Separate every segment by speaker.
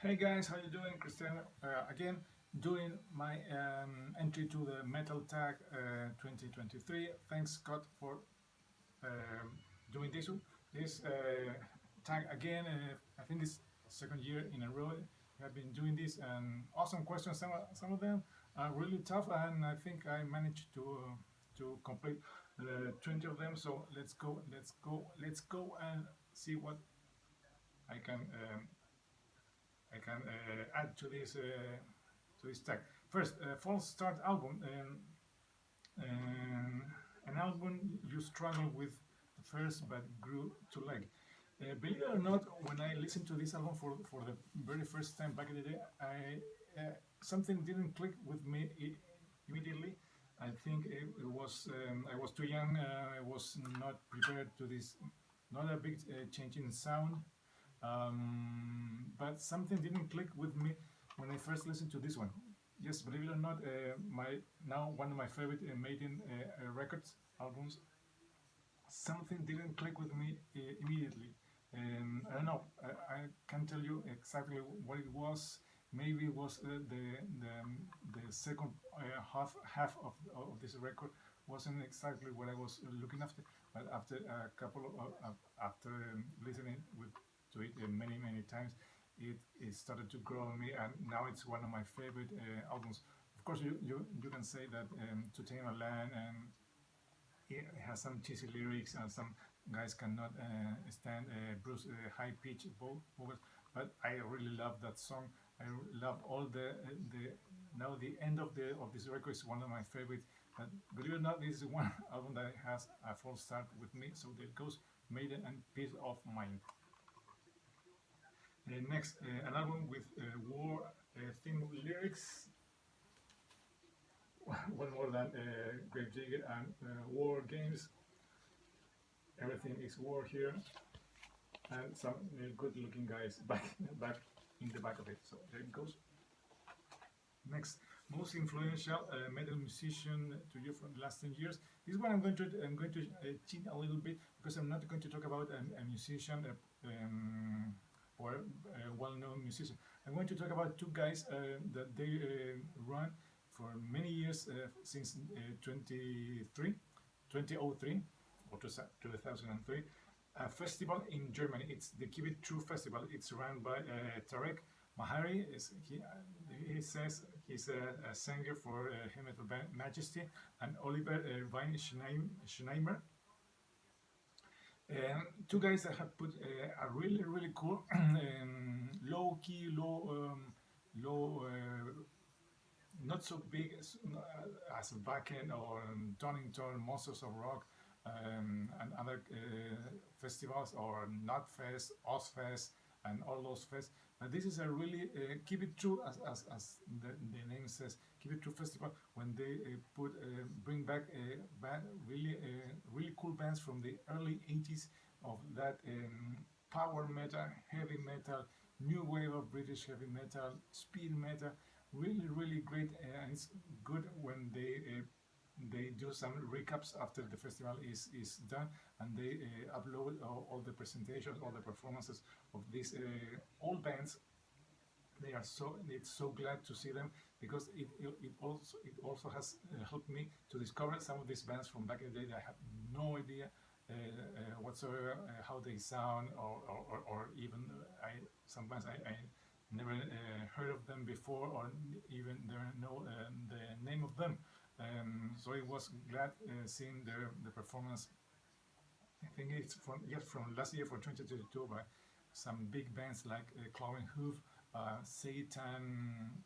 Speaker 1: Hey guys, how you doing? Cristiano again, doing my entry to the Metal Tag 2023. Thanks Scott for um, doing this tag again. I think this second year in a row we have been doing this. And awesome questions. Some of them are really tough, and I think I managed to complete 20 of them. So let's go and see what I can. Add to this tag. First, false start album. Um, an album you struggle with first but grew to like. Believe it or not, when I listened to this album for the very first time back in the day, something didn't click with me immediately. I think it was I was too young. I was not prepared to this. Not a big change in sound, but something didn't click with me when I first listened to this one. Yes, believe it or not, my now one of my favorite Maiden records albums. Something didn't click with me immediately. I don't know. I can't tell you exactly what it was. Maybe it was the second half of this record wasn't exactly what I was looking after. But after a couple of after listening to it many times, it started to grow on me, and now it's one of my favorite albums. Of course, you can say that "To Tame a Land" and it has some cheesy lyrics, and some guys cannot stand Bruce high-pitched vocals. But I really love that song. I love all the now the end of this record is one of my favorites. But believe it or not, this is one album that has a full start with me. So there goes Maiden and Peace of Mind. Next, an album with war theme lyrics. One more than Grave Digger and War Games. Everything is war here, and some good-looking guys back in the back of it. So there it goes. Next, most influential metal musician to you from the last 10 years. This one I'm going to cheat a little bit because I'm not going to talk about a musician or a well-known musician. I'm going to talk about two guys that they run for many years since 2003 or 2003, a festival in Germany. It's the Keep It True Festival. It's run by Tarek Mahari. He says he's a singer for heavy metal band Majesty, and Oliver Weinschneimer. Two guys that have put a really cool low key, low not so big as Wacken or Donington, Monsters of Rock, and other festivals, or Nutfest, Ozfest, and all those fests. But this is a really keep it true, as the name says, keep it true festival. When they bring back really cool bands from the early '80s of that power metal, heavy metal, new wave of British heavy metal, speed metal, really great, and it's good when they do some recaps after the festival is done, and they upload all the presentations, all the performances of these old bands. It's so glad to see them, because it also has helped me to discover some of these bands from back in the day that I had no idea whatsoever how they sound, or even I sometimes I never heard of them before, or even never know the name of them. So I was glad seeing the performance. I think it's from last year, for 2022, by some big bands like Cloven Hoof, Satan,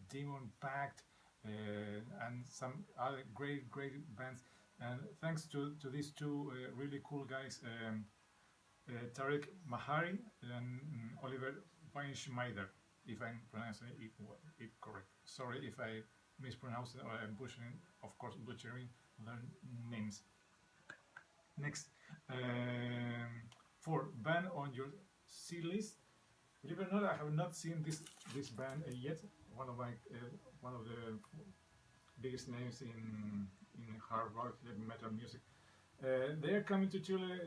Speaker 1: Demon Pact, and some other great bands. And thanks to these two really cool guys, Tarek Mahari and Oliver Weinschneider, if I'm pronouncing it correct. Sorry if I mispronounce it, or I'm butchering their names. Next, for band on your C list. Believe it or not, I have not seen this band yet. One of the biggest names in hard rock heavy metal music. They are coming to Chile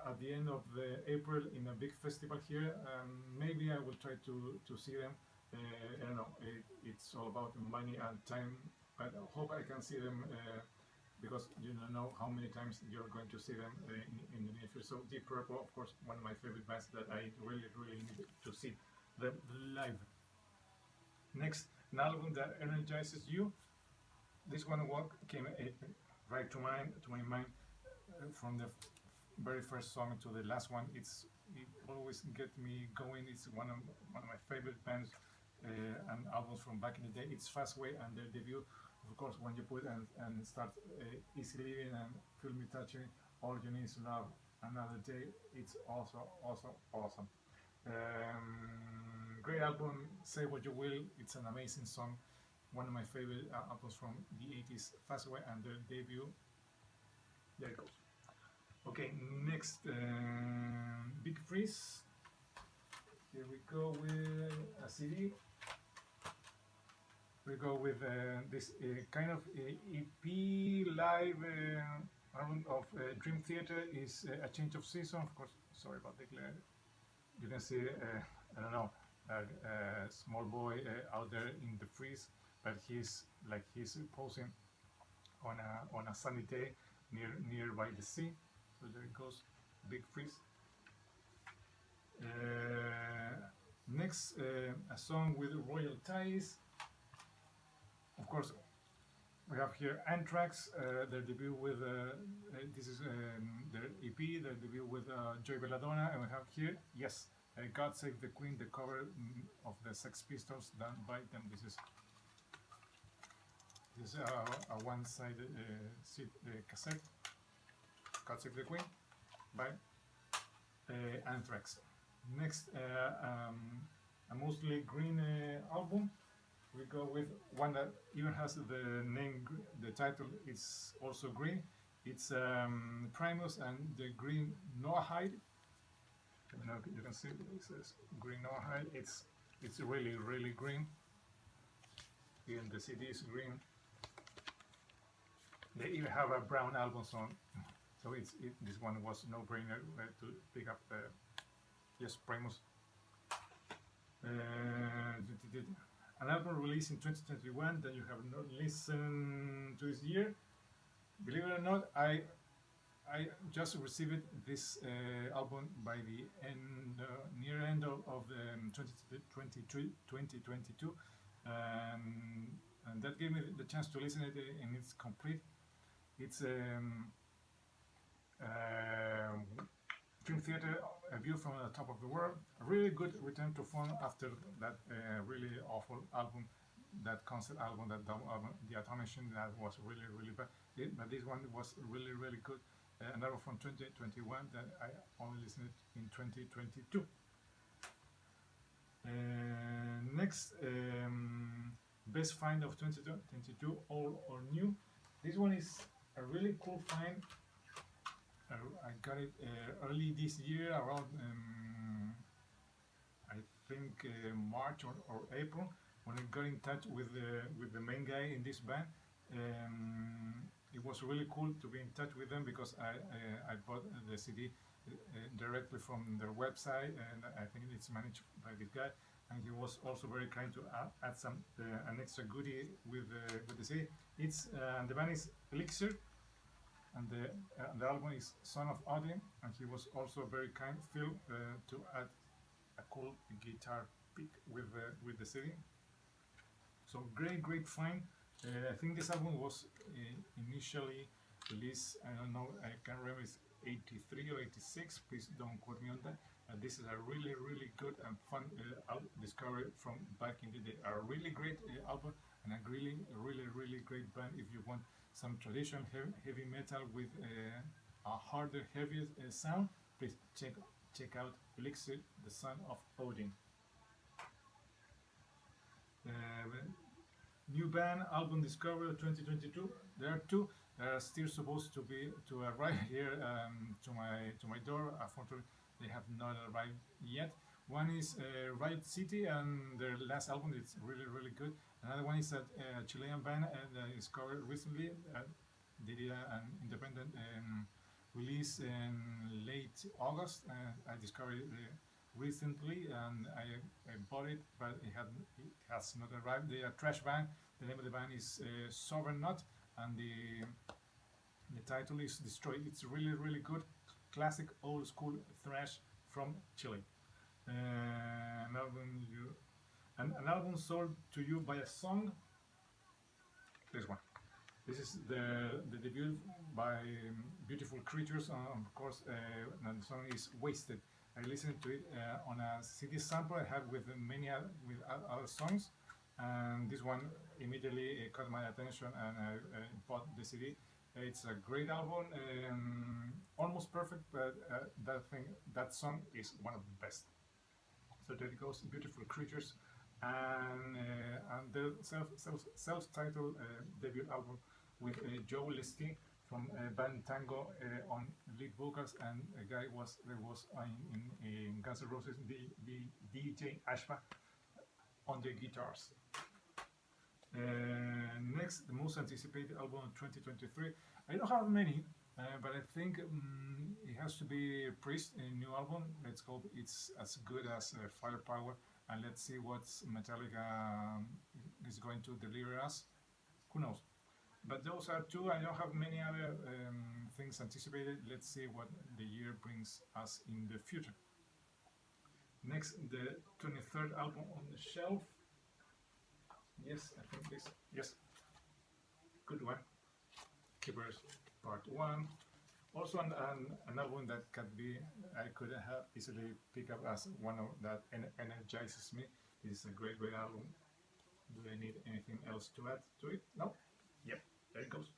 Speaker 1: at the end of April in a big festival here. Maybe I will try to see them. I don't know, it's all about money and time, but I hope I can see them because you don't know how many times you're going to see them in the near future. So Deep Purple, of course, one of my favorite bands that I really need to see them live. Next, an album that energizes you. This one came right to my mind from the very first song to the last one. It always get me going. It's one of my favorite bands and albums from back in the day. It's Fastway and their debut. Of course, when you put and start Easy Living and Feel Me Touching, All You Need Is Love, Another Day. It's also awesome. Great album. Say what you will. It's an amazing song. One of my favorite albums from the 80s, Fastway and their debut. There it goes. Okay, next, Big Freeze. Here we go with a CD. We go with this kind of EP live album of Dream Theater. Is A Change of Season. Of course, sorry about the glare. You can see, I don't know, a small boy out there in the freeze, but he's posing on a sunny day nearby the sea. So there it goes, Big Freeze. Next, a song with royal ties. Of course, we have here Anthrax, their debut with this is their EP, their debut with Joy Belladonna, and we have here, yes, God Save the Queen, the cover of the Sex Pistols done by them. This is a one-sided cassette. God Save the Queen by Anthrax. Next, a mostly green album. We go with one that even has the name, the title is also green. It's Primus and the Green Noahide. You can see it says Green Noahide. It's really green. Even the CD is green. They even have a brown album song, so this one was no-brainer to pick up. Yes, Primus. An album released in 2021 that you have not listened to this year. Believe it or not, I just received this album by the near end of 2022, and that gave me the chance to listen to it in its complete. It's Dream Theater, A View from the Top of the World. A really good return to form after that really awful album, that concept album, that double album, The Automation, that was really bad. But this one was really good. Another from 2021 that I only listened in 2022. Next, best find of 2022, old or new. This one is a really cool find. I got it early this year, around I think March or April, when I got in touch with the main guy in this band. It was really cool to be in touch with them because I bought the CD directly from their website, and I think it's managed by this guy. And he was also very kind to add some an extra goodie with the CD. It's the band is Elixir. And the album is Son of Odin, and he was also very kind, Phil, to add a cool guitar pick with the CD. So great find. I think this album was initially released, I don't know, I can't remember, it's 83 or 86, please don't quote me on that. This is a really good and fun discovery from back in the day. A really great album, and a really great band if you want some traditional heavy metal with a harder, heavier sound. Please check out Elixir, the Son of Odin. New band album discovery 2022. There are two that are still supposed to arrive here to my door. Unfortunately, they have not arrived yet. One is Riot City, and their last album is really good. Another one is a Chilean band that is discovered recently. They did an independent release in late August. I discovered it recently, and I about it, but it has not arrived. They are trash band. The name of the band is Sovereign Not, and the title is Destroy. It's really, really good, classic old school thrash from Chile. An album an album sold to you by a song. This one. This is the debut by Beautiful Creatures. Of course, and the song is Wasted. I listened to it on a CD sample I have with many with other songs, and this one immediately caught my attention, and I bought the CD. It's a great album, almost perfect, but that song is one of the best. So there it goes, Beautiful Creatures, and the self-titled debut album with Joe Lesky from band Tango on lead vocals, and a guy was in Guns N' Roses, the DJ Ashba on the guitars. Next, the most anticipated album of 2023. I don't have many, but I think it has to be Priest, a new album. Let's hope it's as good as Firepower, and let's see what Metallica is going to deliver us. Who knows? But those are two. I don't have many other things anticipated. Let's see what the year brings us in the future. Next, the 23rd album on the shelf. Yes, I think this. Yes, good one. Keepers Part 1. Also an album that I could have easily picked up as one of that energizes me. This is a great album. Do I need anything else to add to it? No. Yep, there it goes.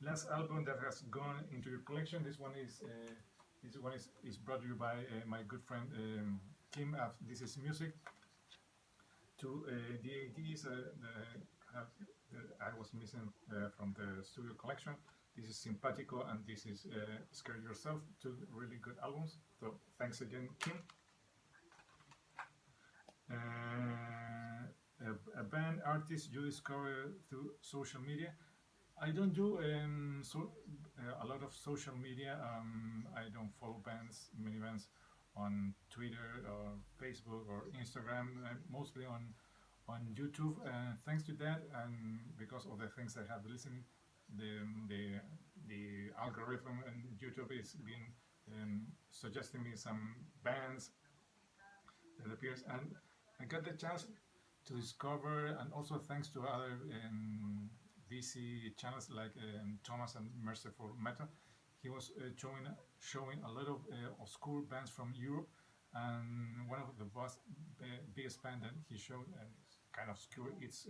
Speaker 1: Last album that has gone into your collection. This one is brought to you by my good friend Kim. This is music to DADs that I was missing from the studio collection. This is Simpatico, and this is Scare Yourself. Two really good albums. So thanks again, Kim. A band artist you discover through social media. I don't do a lot of social media. I don't follow many bands on Twitter or Facebook or Instagram. Mostly on YouTube. Thanks to that, and because of the things I have listened, the algorithm and YouTube is been suggesting me some bands that appears, and I got the chance to discover, and also thanks to other VC channels like Thomas and Merciful Metal, he was showing a lot of obscure bands from Europe, and one of the biggest band that he showed, kind of obscure, it's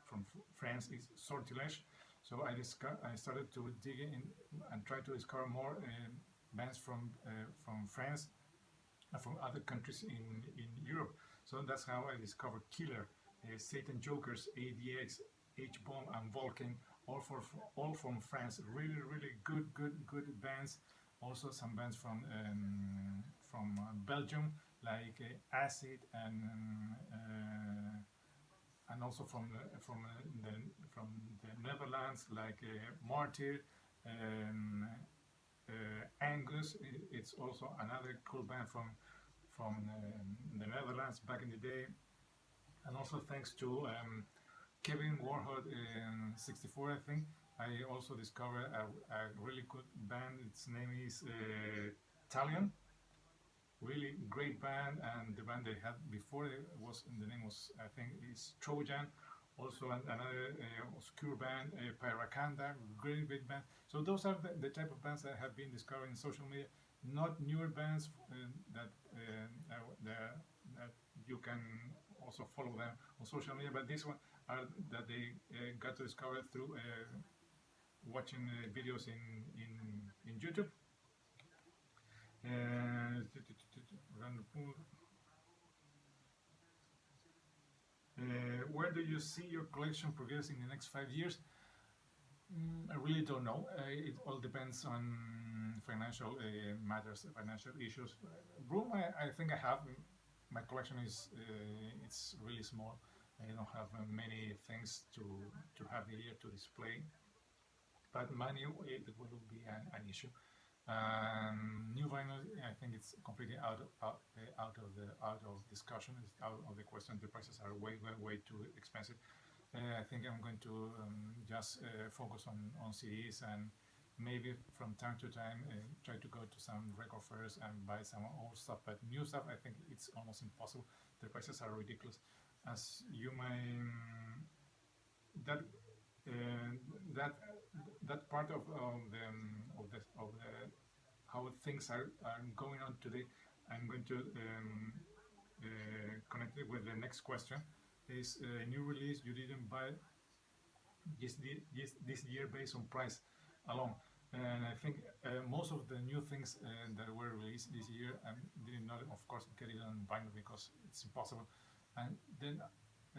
Speaker 1: from France, is Sortilege. So I started to dig in and try to discover more bands from France and from other countries in Europe. So that's how I discovered Killer, Satan Jokers, ADX, H-Bomb, and Vulcan, all from France. Really, really good bands. Also some bands from Belgium, like Acid, and also from the Netherlands, like Martyr, Angus. It's also another cool band from the Netherlands back in the day. And also thanks to Kevin Warhol 64, I think, I also discovered a really good band. Its name is Talion. Really great band, and the band they had before the name was, I think, is Trojan. Also another obscure band, Pyrakanda, great band. So those are the type of bands that I have been discovering in social media. Not newer bands that you can also follow them on social media, but this one are that they got to discover through watching videos in YouTube. Where do you see your collection progressing in the next 5 years? I really don't know. It all depends on financial matters, financial issues. Room, I think I have. My collection is it's really small. I don't have many things to have here to display. But money, it will be an issue. New vinyl, I think it's completely out of discussion. It's out of the question. The prices are way too expensive. I think I'm going to just focus on CDs, and maybe from time to time try to go to some record fairs and buy some old stuff. But new stuff, I think it's almost impossible. The prices are ridiculous. As you may that uh, that that part of the how things are going on today, I'm going to connect it with the next question. Is a new release you didn't buy this year based on price alone? And I think most of the new things that were released this year, I did not, of course, get it on vinyl because it's impossible. And then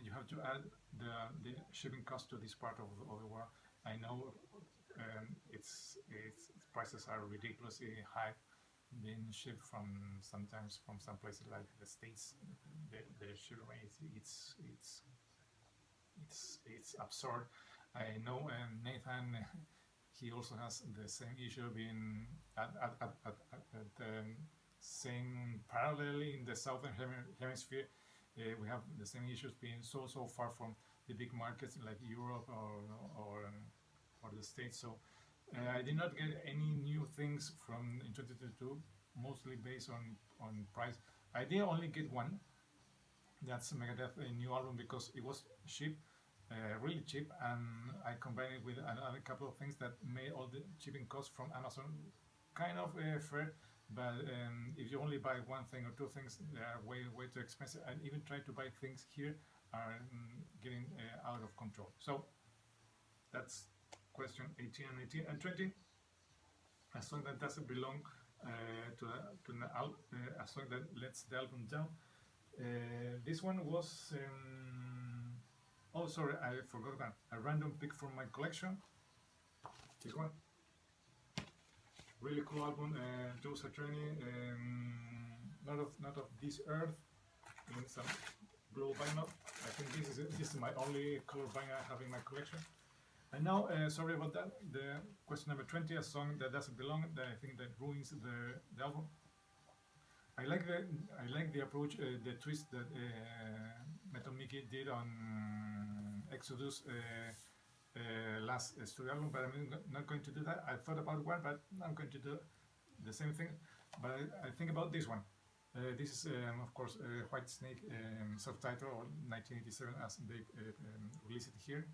Speaker 1: you have to add the shipping cost to this part of the world. I know it's prices are ridiculously high, being shipped from sometimes from some places like the States. The shipping rate it's absurd. I know Nathan. He also has the same issue being at the same parallelly in the southern hemisphere. We have the same issues being so far from the big markets like Europe or the States. So I did not get any new things from in 2022, mostly based on price. I did only get one. That's Megadeth, a new album, because it was cheap, really cheap, and I combined it with another couple of things that made all the shipping costs from Amazon kind of fair. But if you only buy one thing or two things, they are way too expensive. And even trying to buy things here are getting out of control. So that's question 18 and 18 and 20. A song that doesn't belong a song that lets the album down. This one was oh, sorry, I forgot that. A random pick from my collection. This one, really cool album. Joe Satriani, not of this earth, in some blue vinyl. I think this is my only color vinyl I have in my collection. And now, sorry about that. The question number 20, a song that doesn't belong, that I think that ruins the album. I like the approach, the twist that Metal Mickey did on Exodus last studio album, but I'm not going to do that. I thought about one, but I'm going to do the same thing. But I think about this one. This is, of course, White Snake subtitle, or 1987 as they released it here.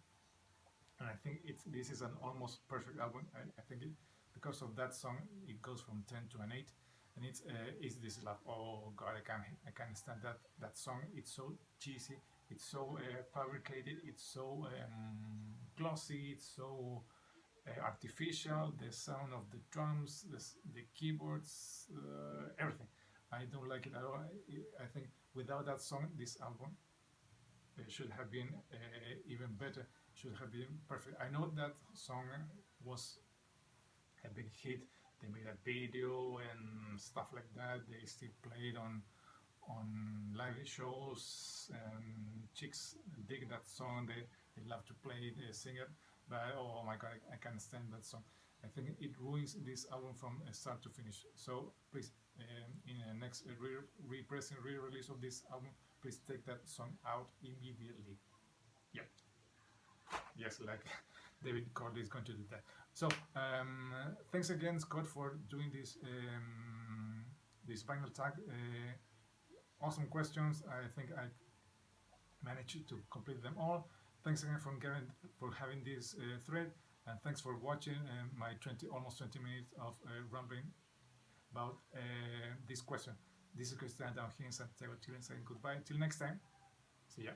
Speaker 1: And I think this is an almost perfect album. I think because of that song, it goes from 10 to an 8. And it's Is This Love? Oh God, I can't stand that song. It's so cheesy. It's so fabricated. It's so glossy. It's so artificial. The sound of the drums, the keyboards, everything. I don't like it at all. I think without that song, this album should have been even better. Should have been perfect. I know that song was a big hit. They made a video and stuff like that. They still played on live shows, and chicks dig that song. They love to play it, sing it. But oh my God, I can't stand that song. I think it ruins this album from start to finish. So please, in the next re-pressing, re-release of this album, please take that song out immediately. Yeah. Yes, like David Corley is going to do that. So thanks again, Scott, for doing this vinyl tag. Awesome questions. I think I managed to complete them all. Thanks again for having this thread, and thanks for watching my almost 20 minutes of rambling about this question. This is Christian down here in Santiago, Chile, saying goodbye. Until next time. See ya.